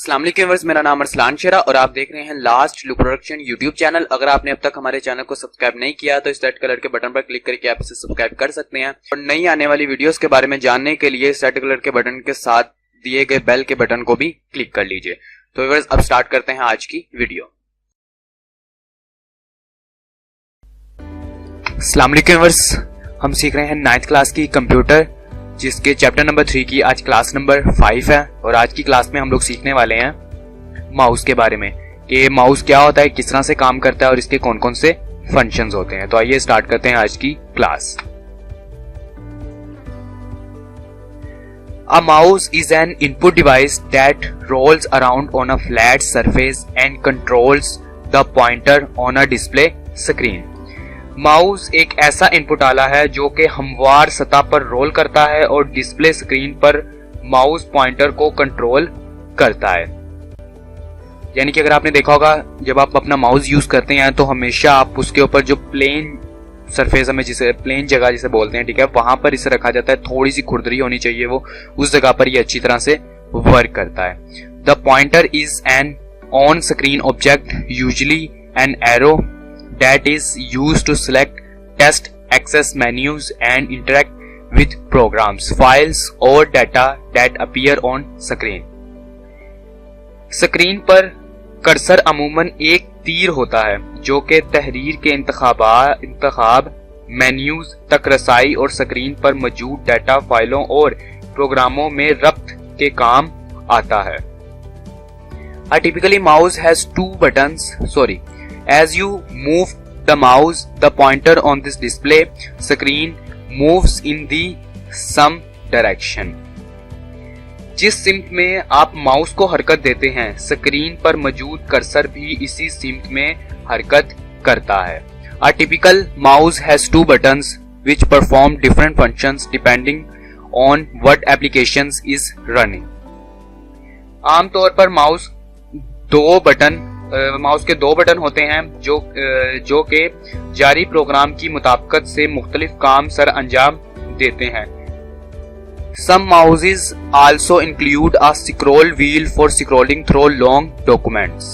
अस्सलाम वालेकुम व्यूअर्स, मेरा नाम अरसलान शेरा और आप देख रहे हैं last look production YouTube channel. अगर आपने अब तक हमारे चैनल को सब्सक्राइब नहीं किया तो इस रेड कलर के बटन पर क्लिक करके आप इसे सब्सक्राइब कर सकते हैं और नई आने वाली वीडियोस के बारे में जानने के लिए इस रेड कलर के बटन के साथ दिए गए बेल के बटन को भी क्लिक कर लीजिए। तो व्यूअर्स अब स्टार्ट करते हैं आज की वीडियो। अस्सलाम वालेकुम व्यूअर्स, हम सीख रहे हैं 9th क्लास की कंप्यूटर, जिसके चैप्टर नंबर 3 की आज क्लास नंबर 5 है। और आज की क्लास में हम लोग सीखने वाले हैं माउस के बारे में कि माउस क्या होता है, किस तरह से काम करता है और इसके कौन कौन से फंक्शंस होते हैं। तो आइए स्टार्ट करते हैं आज की class. A mouse is an input device that rolls around on a flat surface and controls the pointer on a display screen. Mouse एक ऐसा इनपुट आला है जो कि हमवार सतह पर रोल करता है और डिस्प्ले स्क्रीन पर माउस पॉइंटर को कंट्रोल करता है। यानी कि अगर आपने देखा होगा जब आप अपना माउस यूज करते हैं तो हमेशा आप उसके ऊपर जो प्लेन सरफेस हमें जिसे प्लेन जगह जिसे बोलते हैं, ठीक है, वहां पर इसे रखा जाता है। थोड़ी सी खुरदरी होनी चाहिए, वो उस जगह पर ये अच्छी तरह से वर्क करता है। The pointer is an on screen object, usually an arrow that is used to select, test, access menus and interact with programs, files or data that appear on screen. Screen पर cursor अमूमन एक तीर होता है जो कि तहरीर के इंतखाब, मेन्यूज तक रसाई और स्क्रीन पर मौजूद डाटा, फाइलों और प्रोग्रामों में रब्त के काम आता है। A typically mouse has two buttons. As you move the mouse, the pointer on this display screen moves in the some direction. जिस सिम्त में आप माउस को हरकत देते हैं, स्क्रीन पर मौजूद कर्सर भी इसी सिम्त में हरकत करता है। A typical mouse has two buttons which perform different functions depending on what applications is running. आमतौर पर माउस के दो बटन होते हैं जो के जारी प्रोग्राम की मुताबिकत से मुख्तलिफ काम सर अंजाम देते हैं। Some mouses also include a scroll wheel for scrolling through long documents.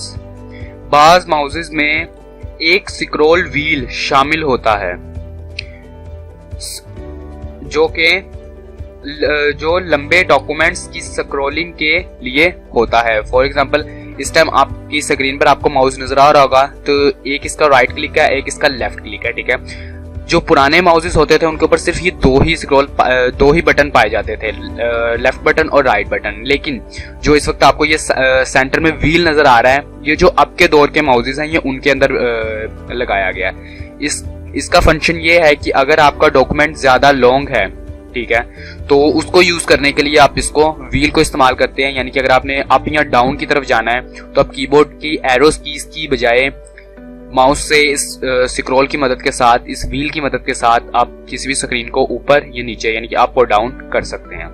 बाज माउसेस में एक स्क्रॉल व्हील शामिल होता है जो लंबे डॉक्यूमेंट्स की स्क्रॉलिंग के लिए होता है। फॉर एग्जांपल इस टाइम आपकी स्क्रीन पर आपको माउस नजर आ रहा होगा, तो एक इसका राइट क्लिक है, एक इसका लेफ्ट क्लिक है, ठीक है। जो पुराने माउसेस होते थे उनके ऊपर सिर्फ ये दो ही बटन पाए जाते थे, लेफ्ट बटन और राइट बटन। लेकिन जो इस वक्त आपको ये सेंटर में व्हील नजर आ रहा है, ये जो अब के दौर के माउसेस हैं ये उनके अंदर लगाया गया है। इसका फंक्शन ये है कि अगर आपका डॉक्यूमेंट ज्यादा लॉन्ग है, ठीक है, तो उसको यूज करने के लिए आप इसको व्हील को इस्तेमाल करते हैं। यानी कि अगर आपने अप या डाउन की तरफ जाना है तो आप कीबोर्ड की एरोस कीज की बजाय माउस से इस स्क्रॉल की मदद के साथ, इस व्हील की मदद के साथ आप किसी भी स्क्रीन को ऊपर या नीचे यानी कि अप और डाउन कर सकते हैं।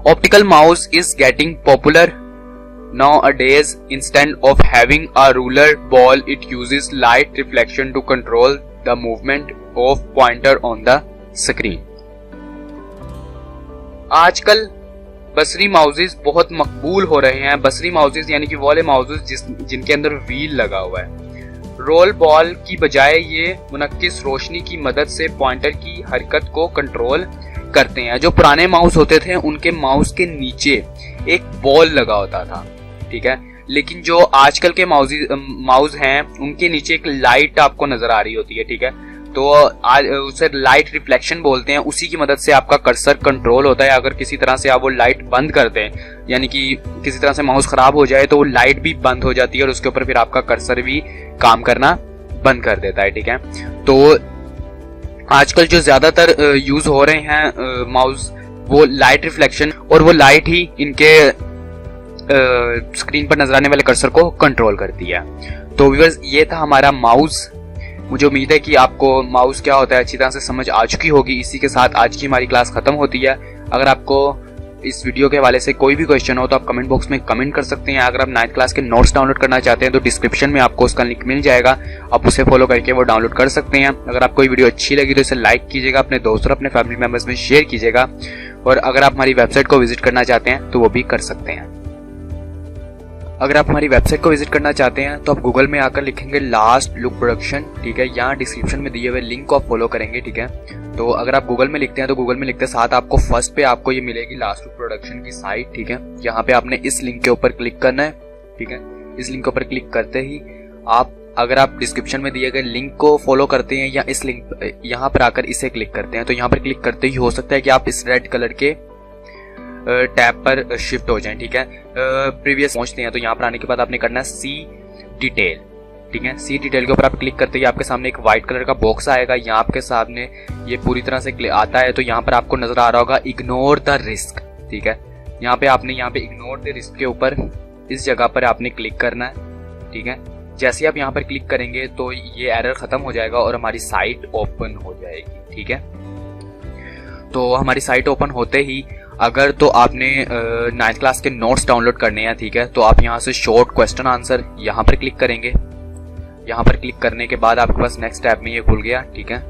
Optical mouse is getting popular nowadays. Instead of having a ruler ball, it uses light reflection to control the movement of pointer on the screen. आजकल बसरी माउसेस बहुत मकबूल हो रहे हैं। बसरी माउसेस यानी कि वाले माउसेस जिनके अंदर व्हील लगा हुआ है। रोल बॉल की बजाय ये मुनक्किस रोशनी की मदद से पॉइंटर की हरकत को कंट्रोल करते हैं। जो पुराने माउस होते थे उनके माउस के नीचे एक बॉल लगा होता था, ठीक है, लेकिन जो आजकल के माउस हैं उनके नीचे एक लाइट आपको नजर आ रही होती है, ठीक है। तो उसे लाइट रिफ्लेक्शन बोलते हैं। उसी की मदद से आपका कर्सर कंट्रोल होता है। अगर किसी तरह से आप वो लाइट बंद कर दें, यानी कि किसी तरह से माउस खराब हो जाए, तो वो लाइट भी बंद हो जाती है और उसके ऊपर फिर आपका कर्सर भी काम करना बंद कर देता है, ठीक है। तो आजकल जो ज्यादातर यूज हो रहे हैं माउस, वो लाइट रिफ्लेक्शन और वो लाइट ही इनके स्क्रीन पर नजर आने वाले कर्सर को कंट्रोल करती है। तो व्यूअर्स ये था हमारा माउस। मुझे उम्मीद है कि आपको माउस क्या होता है अच्छी तरह से समझ आ चुकी होगी। इसी के साथ आज की हमारी क्लास खत्म होती है। अगर आपको इस वीडियो के हवाले से कोई भी क्वेश्चन हो तो आप कमेंट बॉक्स में कमेंट कर सकते हैं। अगर आप 9th क्लास के नोट्स डाउनलोड करना चाहते हैं तो डिस्क्रिप्शन में आपको उसका लिंक मिल जाएगा, आप उसे फॉलो करके वो डाउनलोड कर सकते हैं। अगर आपको ये वीडियो अच्छी लगी तो इसे लाइक कीजिएगा, अपने दोस्तों और अपने फैमिली मेंबर्स में शेयर कीजिएगा, और अगर आप हमारी वेबसाइट को विजिट करना चाहते हैं तो वो भी कर सकते हैं। अगर आप हमारी वेबसाइट को विजिट करना चाहते हैं तो आप गूगल में आकर लिखेंगे लास्ट लुक प्रोडक्शन, ठीक है। यहाँ डिस्क्रिप्शन में दिए हुए लिंक को आप फॉलो करेंगे, ठीक है। तो अगर आप गूगल में लिखते हैं तो गूगल में लिखते साथ आपको फर्स्ट पे आपको ये मिलेगी लास्ट लुक प्रोडक्शन की साइट, ठीक है। यहाँ पे आपने इस लिंक के ऊपर क्लिक करना है, ठीक है। इस लिंक के ऊपर क्लिक करते ही अगर आप डिस्क्रिप्शन में दिए गए लिंक को फॉलो करते हैं या इस लिंक यहाँ पर आकर इसे क्लिक करते हैं तो यहाँ पर क्लिक करते ही हो सकता है कि आप इस रेड कलर के टैब पर शिफ्ट हो जाएं, ठीक है। प्रीवियस पहुंचते हैं तो यहाँ पर आने के बाद आपने करना है सी डिटेल, ठीक है। सी डिटेल के ऊपर आप क्लिक करते ही आपके सामने एक व्हाइट कलर का बॉक्स आएगा, यहाँ आपके सामने ये पूरी तरह से आता है। तो यहाँ पर आपको नजर आ रहा होगा इग्नोर द रिस्क, ठीक है। यहाँ पे इग्नोर द रिस्क के ऊपर इस जगह पर आपने क्लिक करना है, ठीक है। जैसे आप यहाँ पर क्लिक करेंगे तो ये एरर खत्म हो जाएगा और हमारी साइट ओपन हो जाएगी, ठीक है। तो हमारी साइट ओपन होते ही अगर तो आपने 9th क्लास के नोट्स डाउनलोड करने हैं, ठीक है, तो आप यहाँ से शॉर्ट क्वेश्चन आंसर यहाँ पर क्लिक करेंगे। यहाँ पर क्लिक करने के बाद आपके पास नेक्स्ट टैब में ये खुल गया, ठीक है।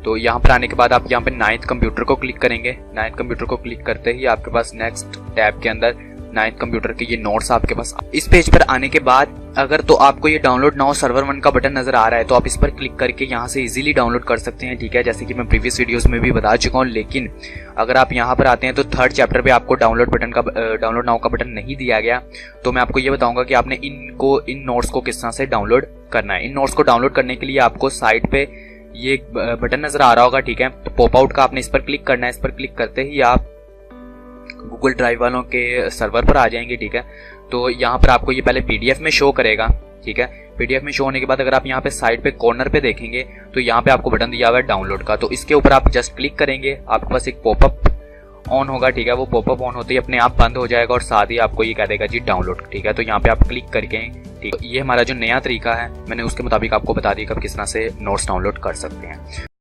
तो यहाँ पर आने के बाद आप यहाँ पे 9th कंप्यूटर को क्लिक करेंगे। 9th कंप्यूटर को क्लिक करते ही आपके पास नेक्स्ट टैब के अंदर 9th कंप्यूटर के ये नोट्स आपके पास। इस पेज पर आने के बाद अगर तो आपको ये डाउनलोड नाउ सर्वर 1 का बटन नजर आ रहा है तो आप इस पर क्लिक करके यहाँ से इजीली डाउनलोड कर सकते हैं, ठीक है। जैसे कि मैं प्रीवियस वीडियोस में भी बता चुका हूँ। लेकिन अगर आप यहाँ पर आते हैं तो 3rd चैप्टर पे आपको डाउनलोड नाउ का बटन नहीं दिया गया, तो मैं आपको ये बताऊंगा कि आपने इन नोट्स को किस तरह से डाउनलोड करना है। इन नोट्स को डाउनलोड करने के लिए आपको साइड पे ये बटन नजर आ रहा होगा, ठीक है। तो पॉप आउट का आपने इस पर क्लिक करना है। इस पर क्लिक करते ही आप गूगल ड्राइव वालों के सर्वर पर आ जाएंगे, ठीक है। तो यहाँ पर आपको ये पहले पीडीएफ में शो करेगा, ठीक है। पीडीएफ में शो होने के बाद अगर आप यहाँ पे साइड पे कॉर्नर पे देखेंगे तो यहाँ पे आपको बटन दिया हुआ है डाउनलोड का। तो इसके ऊपर आप जस्ट क्लिक करेंगे, आपके पास एक पॉपअप ऑन होगा, ठीक है। वो पॉपअप ऑन होते ही अपने आप बंद हो जाएगा और साथ ही आपको ये कह देगा जी डाउनलोड, ठीक है। तो यहाँ पे आप क्लिक करके, ठीक है, ये हमारा जो नया तरीका है मैंने उसके मुताबिक आपको बता दिया कि आप किस तरह से नोट्स डाउनलोड कर सकते हैं।